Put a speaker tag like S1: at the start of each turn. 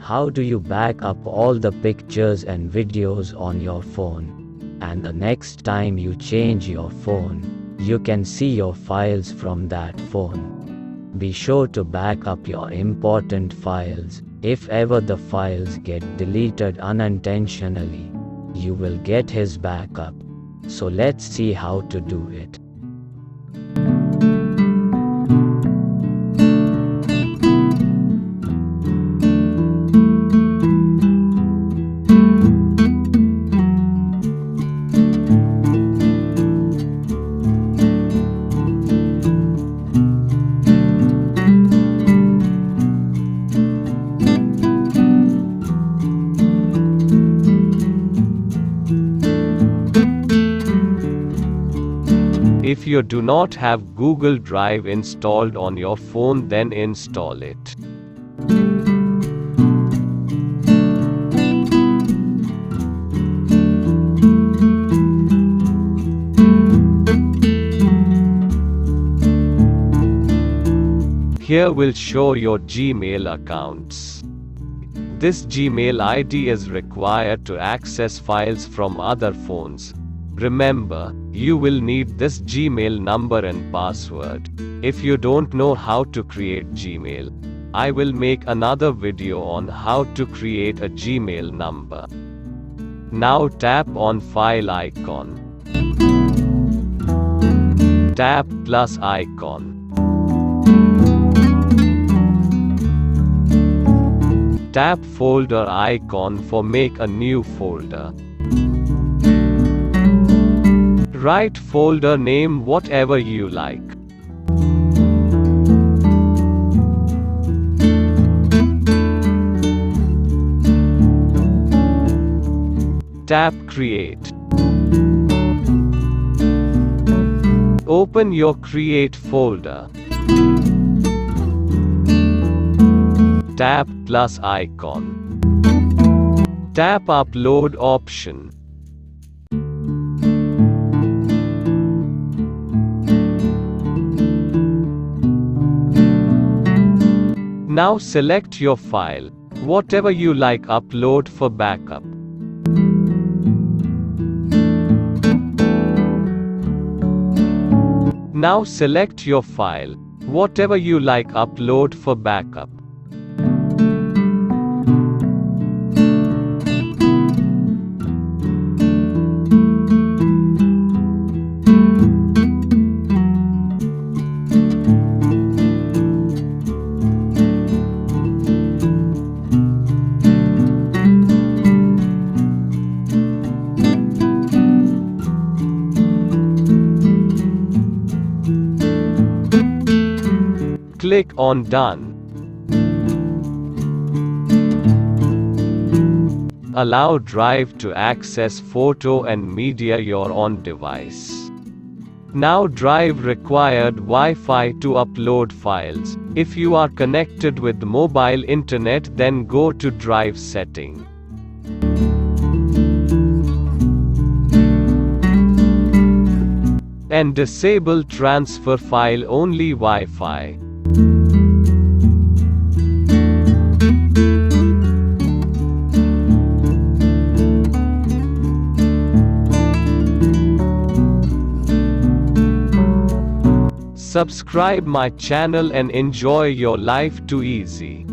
S1: How do you back up all the pictures and videos on your phone? And the next time you change your phone, you can see your files from that phone. Be sure to back up your important files. If ever the files get deleted unintentionally, you will get his backup. So let's see how to do it.
S2: If you do not have Google Drive installed on your phone, then install it. Here will show your Gmail accounts. This Gmail ID is required to access files from other phones. Remember, you will need this Gmail number and password. If you don't know how to create Gmail, I will make another video on how to create a Gmail number. Now tap on file icon. Tap plus icon. Tap folder icon for make a new folder. Write folder name whatever you like. Tap create. Open your create folder. Tap plus icon. Tap upload option. Now select your file, whatever you like, upload for backup. Now select your file, whatever you like, upload for backup. Click on Done. Allow Drive to access photo and media your own device. Now Drive required Wi-Fi to upload files. If you are connected with mobile internet, then go to Drive setting. And disable transfer file only Wi-Fi. Subscribe my channel and enjoy your life too easy.